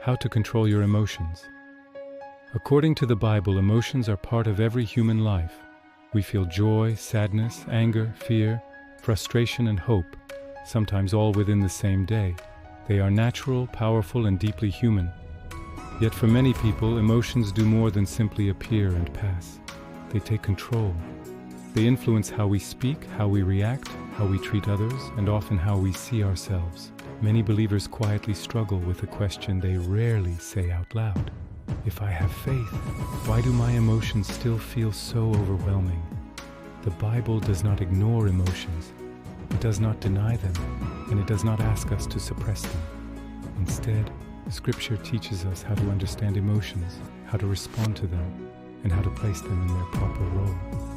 How to control your emotions. According to the Bible, emotions are part of every human life. We feel joy, sadness, anger, fear, frustration, and hope, sometimes all within the same day. They are natural, powerful, and deeply human. Yet for many people, emotions do more than simply appear and pass. They take control. They influence how we speak, how we react, how we treat others, and often how we see ourselves. Many believers quietly struggle with a question they rarely say out loud. If I have faith, why do my emotions still feel so overwhelming? The Bible does not ignore emotions. It does not deny them, and it does not ask us to suppress them. Instead, Scripture teaches us how to understand emotions, how to respond to them, and how to place them in their proper role.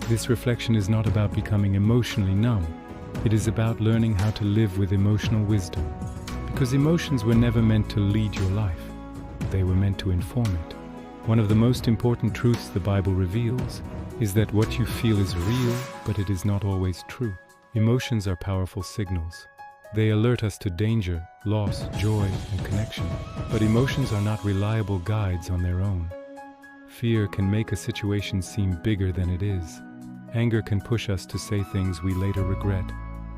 This reflection is not about becoming emotionally numb. It is about learning how to live with emotional wisdom. Because emotions were never meant to lead your life. They were meant to inform it. One of the most important truths the Bible reveals is that what you feel is real, but it is not always true. Emotions are powerful signals. They alert us to danger, loss, joy, and connection. But emotions are not reliable guides on their own. Fear can make a situation seem bigger than it is. Anger can push us to say things we later regret.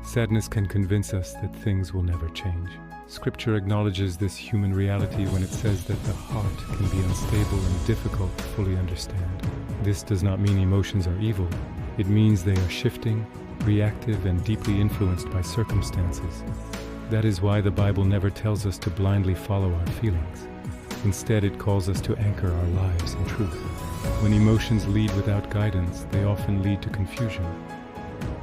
Sadness can convince us that things will never change. Scripture acknowledges this human reality when it says that the heart can be unstable and difficult to fully understand. This does not mean emotions are evil. It means they are shifting, reactive, and deeply influenced by circumstances. That is why the Bible never tells us to blindly follow our feelings. Instead, it calls us to anchor our lives in truth. When emotions lead without guidance, they often lead to confusion.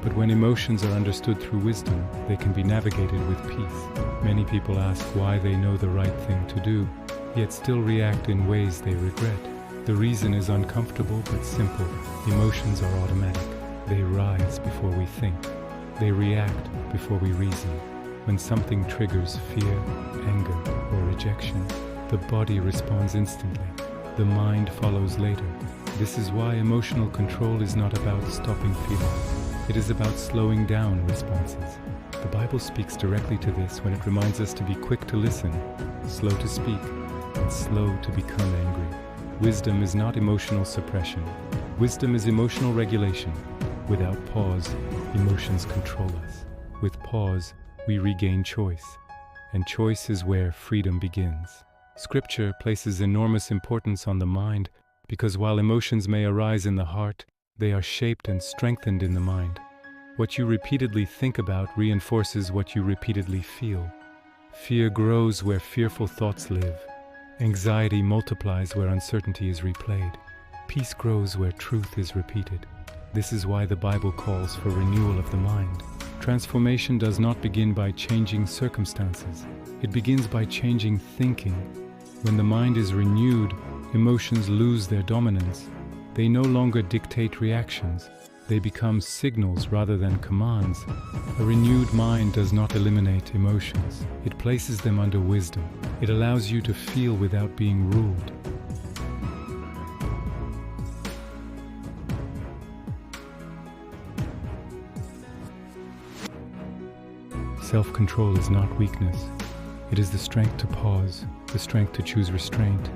But when emotions are understood through wisdom, they can be navigated with peace. Many people ask why they know the right thing to do, yet still react in ways they regret. The reason is uncomfortable but simple. Emotions are automatic. They rise before we think. They react before we reason. When something triggers fear, anger, or rejection, the body responds instantly. The mind follows later. This is why emotional control is not about stopping feelings. It is about slowing down responses. The Bible speaks directly to this when it reminds us to be quick to listen, slow to speak, and slow to become angry. Wisdom is not emotional suppression. Wisdom is emotional regulation. Without pause, emotions control us. With pause, we regain choice. And choice is where freedom begins. Scripture places enormous importance on the mind because while emotions may arise in the heart, they are shaped and strengthened in the mind. What you repeatedly think about reinforces what you repeatedly feel. Fear grows where fearful thoughts live. Anxiety multiplies where uncertainty is replayed. Peace grows where truth is repeated. This is why the Bible calls for renewal of the mind. Transformation does not begin by changing circumstances. It begins by changing thinking. When the mind is renewed, emotions lose their dominance. They no longer dictate reactions. They become signals rather than commands. A renewed mind does not eliminate emotions. It places them under wisdom. It allows you to feel without being ruled. Self-control is not weakness. It is the strength to pause, the strength to choose restraint,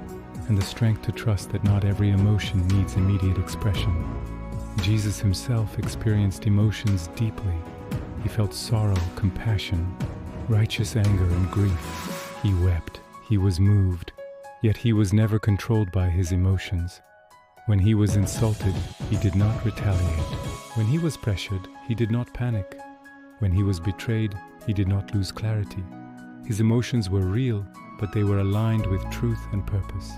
and the strength to trust that not every emotion needs immediate expression. Jesus himself experienced emotions deeply. He felt sorrow, compassion, righteous anger, and grief. He wept. He was moved. Yet he was never controlled by his emotions. When he was insulted, he did not retaliate. When he was pressured, he did not panic. When he was betrayed, he did not lose clarity. His emotions were real, but they were aligned with truth and purpose.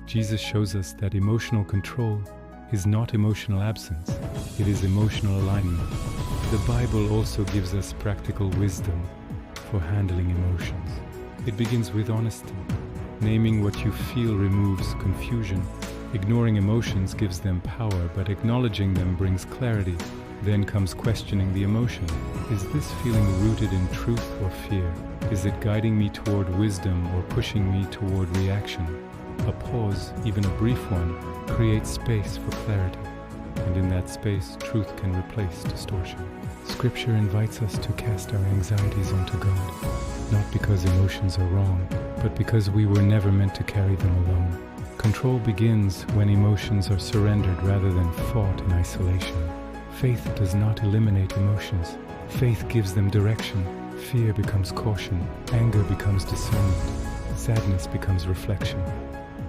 Jesus shows us that emotional control is not emotional absence, it is emotional alignment. The Bible also gives us practical wisdom for handling emotions. It begins with honesty. Naming what you feel removes confusion. Ignoring emotions gives them power, but acknowledging them brings clarity. Then comes questioning the emotion. Is this feeling rooted in truth or fear? Is it guiding me toward wisdom or pushing me toward reaction? A pause, even a brief one, creates space for clarity. And in that space, truth can replace distortion. Scripture invites us to cast our anxieties onto God, not because emotions are wrong, but because we were never meant to carry them alone. Control begins when emotions are surrendered rather than fought in isolation. Faith does not eliminate emotions. Faith gives them direction. Fear becomes caution. Anger becomes discernment. Sadness becomes reflection.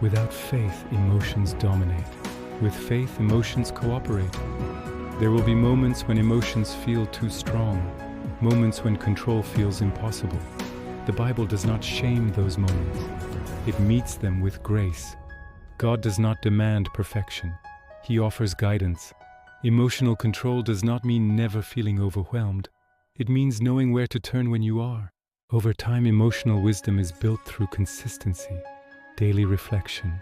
Without faith, emotions dominate. With faith, emotions cooperate. There will be moments when emotions feel too strong, moments when control feels impossible. The Bible does not shame those moments. It meets them with grace. God does not demand perfection. He offers guidance. Emotional control does not mean never feeling overwhelmed. It means knowing where to turn when you are. Over time, emotional wisdom is built through consistency, daily reflection,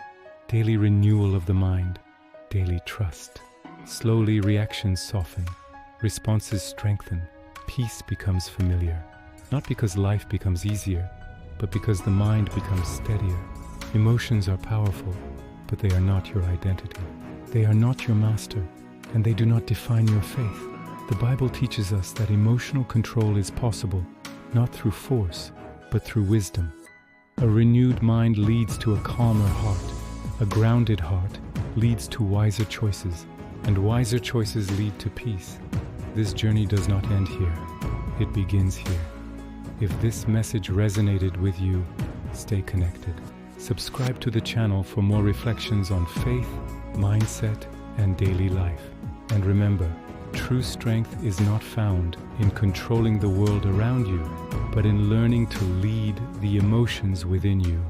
daily renewal of the mind, daily trust. Slowly, reactions soften, responses strengthen, peace becomes familiar. Not because life becomes easier, but because the mind becomes steadier. Emotions are powerful, but they are not your identity. They are not your master, and they do not define your faith. The Bible teaches us that emotional control is possible, not through force, but through wisdom. A renewed mind leads to a calmer heart. A grounded heart leads to wiser choices, and wiser choices lead to peace. This journey does not end here. It begins here. If this message resonated with you, stay connected. Subscribe to the channel for more reflections on faith, mindset, and daily life. And remember, true strength is not found in controlling the world around you, but in learning to lead the emotions within you.